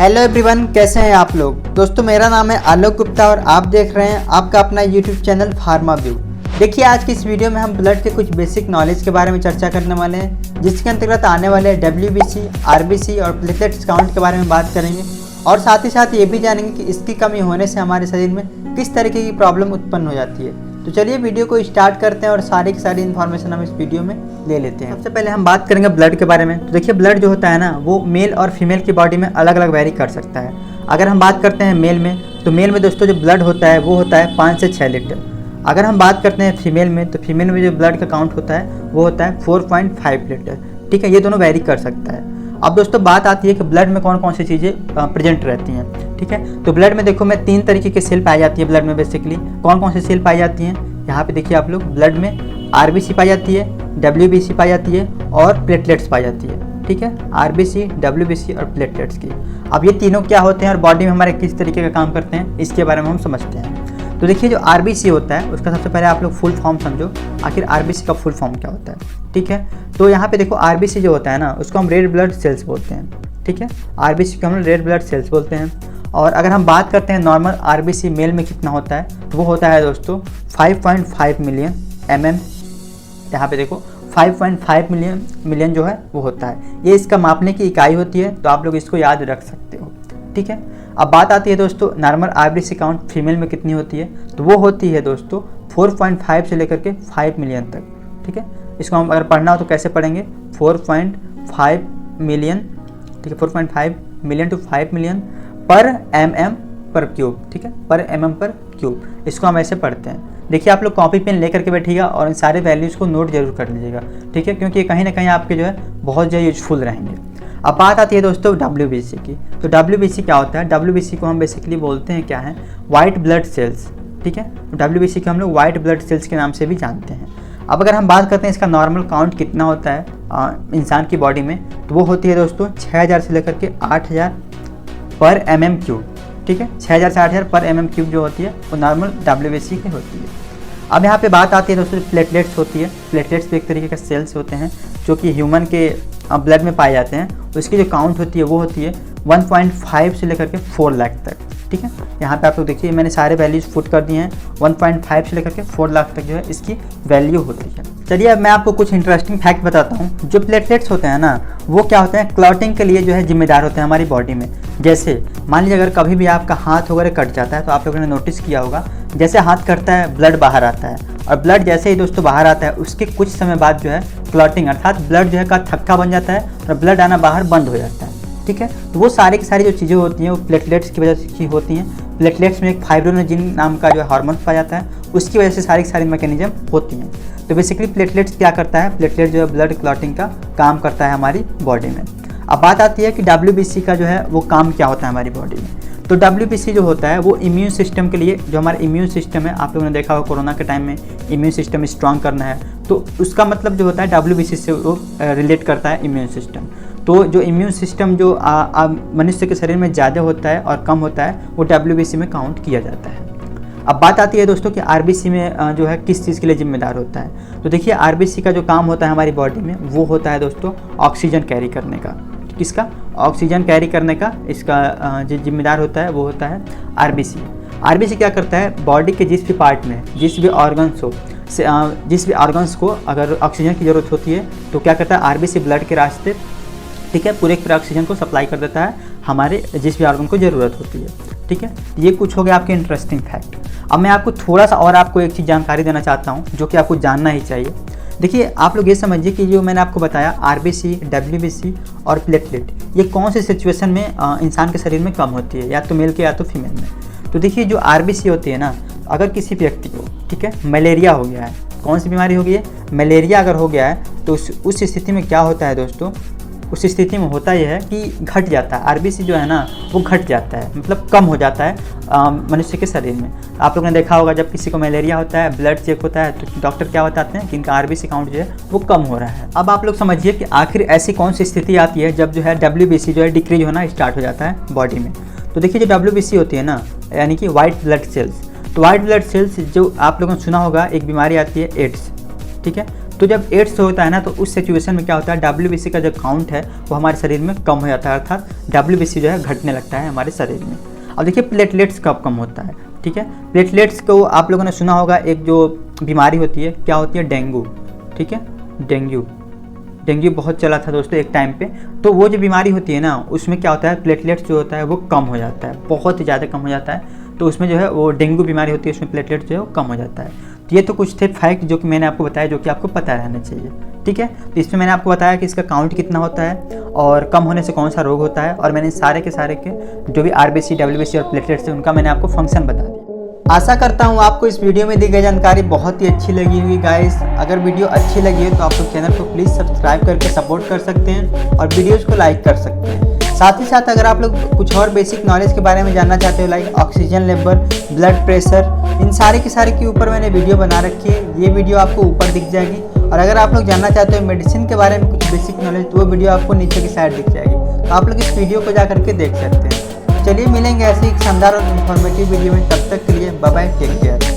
Hello everyone, कैसे हैं आप लोग। दोस्तों मेरा नाम है आलोक गुप्ता और आप देख रहे हैं आपका अपना यूट्यूब चैनल फार्मा व्यू। देखिए आज की इस वीडियो में हम ब्लड के कुछ बेसिक नॉलेज के बारे में चर्चा करने वाले हैं, जिसके अंतर्गत आने वाले WBC, RBC और प्लेटलेट्स काउंट के बारे में बात करेंगे और साथ ही साथ ये भी जानेंगे कि इसकी कमी होने से हमारे शरीर में किस तरीके की प्रॉब्लम उत्पन्न हो जाती है। तो चलिए वीडियो को स्टार्ट करते हैं और सारी की सारी इन्फॉर्मेशन हम इस वीडियो में ले लेते हैं। सबसे पहले हम बात करेंगे ब्लड के बारे में। तो देखिए ब्लड जो होता है ना, वो मेल और फीमेल की बॉडी में अलग अलग वेरी कर सकता है। अगर हम बात करते हैं मेल में, तो मेल में दोस्तों जो ब्लड होता है वो होता है 5 से 6 लीटर। अगर हम बात करते हैं फीमेल में, तो फीमेल में जो ब्लड का काउंट होता है वो होता है 4.5 लीटर। ठीक है, ये दोनों वेरी कर सकता है। अब दोस्तों बात आती है कि ब्लड में कौन कौन सी चीज़ें प्रेजेंट रहती हैं। ठीक है, तो ब्लड में देखो मैं 3 तरीके के सेल पाई जाती है। ब्लड में बेसिकली कौन कौन सी सेल पाई जाती हैं, यहाँ पे देखिए आप लोग। ब्लड में RBC पाई जाती है, WBC पाई जाती है और प्लेटलेट्स पाई जाती है। ठीक है, RBC, WBC और प्लेटलेट्स की। अब ये तीनों क्या होते हैं और बॉडी में हमारे किस तरीके का काम करते हैं, इसके बारे में हम समझते हैं। तो देखिए जो RBC होता है उसका सबसे पहले आप लोग फुल फॉर्म समझो, आखिर RBC का फुल फॉर्म क्या होता है। ठीक है, तो यहाँ पे देखो RBC जो होता है ना, उसको हम रेड ब्लड सेल्स बोलते हैं। ठीक है, RBC को हम रेड ब्लड सेल्स बोलते हैं। और अगर हम बात करते हैं नॉर्मल RBC मेल में कितना होता है, तो वो होता है दोस्तों 5.5 मिलियन mm। यहाँ पे देखो 5.5 मिलियन जो है वो होता है। ये इसका मापने की इकाई होती है, तो आप लोग इसको याद रख सकते हो। ठीक है, अब बात आती है दोस्तों नॉर्मल RBC काउंट फीमेल में कितनी होती है, तो वो होती है दोस्तों 4.5 से लेकर के 5 मिलियन तक। ठीक है, इसको हम अगर पढ़ना हो तो कैसे पढ़ेंगे, 4.5 मिलियन। ठीक है, 4.5 मिलियन टू 5 मिलियन पर mm पर क्यूब। ठीक है, पर mm पर क्यूब, इसको हम ऐसे पढ़ते हैं। देखिए आप लोग कॉपी पेन लेकर के बैठिएगा और इन सारे वैल्यूज़ को नोट जरूर कर लीजिएगा। ठीक है, क्योंकि कहीं ना कहीं आपके जो है बहुत ज़्यादा यूजफुल रहेंगे। अब बात आती है दोस्तों WBC की। तो WBC क्या होता है, WBC को हम बेसिकली बोलते हैं क्या है, वाइट ब्लड सेल्स। ठीक है, तो WBC को हम लोग वाइट ब्लड सेल्स के नाम से भी जानते हैं। अब अगर हम बात करते हैं इसका नॉर्मल काउंट कितना होता है इंसान की बॉडी में, तो वो होती है दोस्तों 6000 से लेकर के 8000 पर mm क्यूब। ठीक है, 6000 से 8000 पर mm क्यूब जो होती है वो नॉर्मल WBC की होती है। अब यहाँ पे बात आती है दोस्तों प्लेटलेट्स होती है। प्लेटलेट्स भी एक तरीके के सेल्स होते हैं जो कि ह्यूमन के ब्लड में पाए जाते हैं। उसकी जो काउंट होती है वो होती है 1.5 से लेकर के 4 लाख तक। ठीक है, यहाँ पे आप लोग देखिए मैंने सारे वैल्यूज़ पुट कर दिए हैं। 1.5 से लेकर के 4 लाख तक जो है इसकी वैल्यू होती है। चलिए अब मैं आपको कुछ इंटरेस्टिंग फैक्ट बताता हूँ। जो प्लेटलेट्स होते हैं ना, वो क्या होते हैं, क्लॉटिंग के लिए जो है जिम्मेदार होते हैं हमारी बॉडी में। जैसे मान लीजिए अगर कभी भी आपका हाथ वगैरह कट जाता है, तो आप लोगों ने नोटिस किया होगा, जैसे हाथ कटता है ब्लड बाहर आता है, और ब्लड जैसे ही दोस्तों बाहर आता है उसके कुछ समय बाद जो है क्लॉटिंग अर्थात ब्लड जो है का थक्का बन जाता है और ब्लड आना बाहर बंद हो जाता है। ठीक है, तो वो सारी की सारी जो चीज़ें होती हैं वो प्लेटलेट्स की वजह से होती हैं। प्लेटलेट्स में एक फाइब्रोनोजिन नाम का जो है हार्मोन पाया जाता है, उसकी वजह से सारी की सारी मैकेनिज्म होती हैं। तो बेसिकली प्लेटलेट्स क्या करता है, प्लेटलेट जो है ब्लड क्लॉटिंग का काम करता है हमारी बॉडी में। अब बात आती है कि WBC का जो है वो काम क्या होता है हमारी बॉडी में। तो WBC जो होता है वो इम्यून सिस्टम के लिए, जो हमारा इम्यून सिस्टम है, आप लोगों ने देखा होगा कोरोना के टाइम में इम्यून सिस्टम स्ट्रांग करना है, तो उसका मतलब जो होता है WBC से वो रिलेट करता है इम्यून सिस्टम। तो जो इम्यून सिस्टम जो मनुष्य के शरीर में ज़्यादा होता है और कम होता है, वो WBC में काउंट किया जाता है। अब बात आती है दोस्तों कि RBC में जो है किस चीज़ के लिए जिम्मेदार होता है। तो देखिए RBC का जो काम होता है हमारी बॉडी में, वो होता है दोस्तों ऑक्सीजन कैरी करने का। किसका, ऑक्सीजन कैरी करने का इसका जो जिम्मेदार होता है वो होता है RBC। RBC क्या करता है, बॉडी के जिस भी पार्ट में जिस भी ऑर्गन्स को अगर ऑक्सीजन की ज़रूरत होती है, तो क्या करता है RBC ब्लड के रास्ते, ठीक है, पूरे ऑक्सीजन को सप्लाई कर देता है हमारे जिस भी ऑर्गन को ज़रूरत होती है। ठीक है, ये कुछ हो गया आपके इंटरेस्टिंग फैक्ट। अब मैं आपको थोड़ा सा और आपको एक चीज़ जानकारी देना चाहता हूँ जो कि आपको जानना ही चाहिए। देखिए आप लोग ये समझिए कि जो मैंने आपको बताया RBC, WBC और प्लेटलेट, ये कौन से सिचुएशन में इंसान के शरीर में कम होती है, या तो मेल के या तो फीमेल में। तो देखिए जो RBC होती है ना, अगर किसी व्यक्ति को, ठीक है, मलेरिया हो गया है, कौन सी बीमारी हो गई है, मलेरिया अगर हो गया है, तो उस स्थिति में क्या होता है दोस्तों, उस स्थिति में होता यह है कि घट जाता है RBC जो है ना, वो घट जाता है, मतलब कम हो जाता है मनुष्य के शरीर में। आप लोगों ने देखा होगा जब किसी को मलेरिया होता है, ब्लड चेक होता है, तो डॉक्टर क्या बताते हैं कि इनका RBC काउंट जो है वो कम हो रहा है। अब आप लोग समझिए कि आखिर ऐसी कौन सी स्थिति आती है जब जो है WBC जो है डिक्रीज होना स्टार्ट हो जाता है बॉडी में। तो देखिए जो WBC होती है ना, यानी कि वाइट ब्लड सेल्स, तो वाइट ब्लड सेल्स जो आप लोगों ने सुना होगा एक बीमारी आती है एड्स। ठीक है, तो जब 800 होता है ना, तो उस सिचुएशन में क्या होता है, WBC का जो काउंट है वो हमारे शरीर में कम हो जाता है, अर्थात WBC जो है घटने लगता है हमारे शरीर में। अब देखिए प्लेटलेट्स कब कम होता है, ठीक है। प्लेटलेट्स को आप लोगों ने सुना होगा, एक जो बीमारी होती है, क्या होती है, डेंगू, ठीक है। डेंगू बहुत चला था दोस्तों एक टाइम पे। तो वो जो बीमारी होती है ना, उसमें क्या होता है, प्लेटलेट्स जो होता है वो कम हो जाता है, बहुत ही ज़्यादा कम हो जाता है। तो उसमें जो है वो डेंगू बीमारी होती है, उसमें प्लेटलेट्स जो है वो कम हो जाता है। तो ये तो कुछ थे फैक्ट जो कि मैंने आपको बताया, जो कि आपको पता रहना चाहिए, ठीक है। तो इसमें मैंने आपको बताया कि इसका काउंट कितना होता है और कम होने से कौन सा रोग होता है, और मैंने सारे के जो भी RBC, WBC और प्लेटलेट्स है उनका मैंने आपको फंक्शन बता दिया। आशा करता हूँ आपको इस वीडियो में दी गई जानकारी बहुत ही अच्छी लगी हुई गाइस। अगर वीडियो अच्छी लगी है तो आप लोग चैनल को प्लीज़ सब्सक्राइब करके सपोर्ट कर सकते हैं और वीडियोज़ को लाइक कर सकते हैं। साथ ही साथ अगर आप लोग कुछ और बेसिक नॉलेज के बारे में जानना चाहते हो, like oxygen level, blood pressure, इन सारे के ऊपर मैंने वीडियो बना रखी है, ये वीडियो आपको ऊपर दिख जाएगी। और अगर आप लोग जानना चाहते हो मेडिसिन के बारे में कुछ बेसिक नॉलेज, तो वो वीडियो आपको नीचे की साइड दिख जाएगी, तो आप लोग इस वीडियो को जा करके देख सकते हैं। चलिए मिलेंगे ऐसे ही शानदार और इन्फॉर्मेटिव वीडियो में, तब तक के लिए बाय बाय, टेक केयर।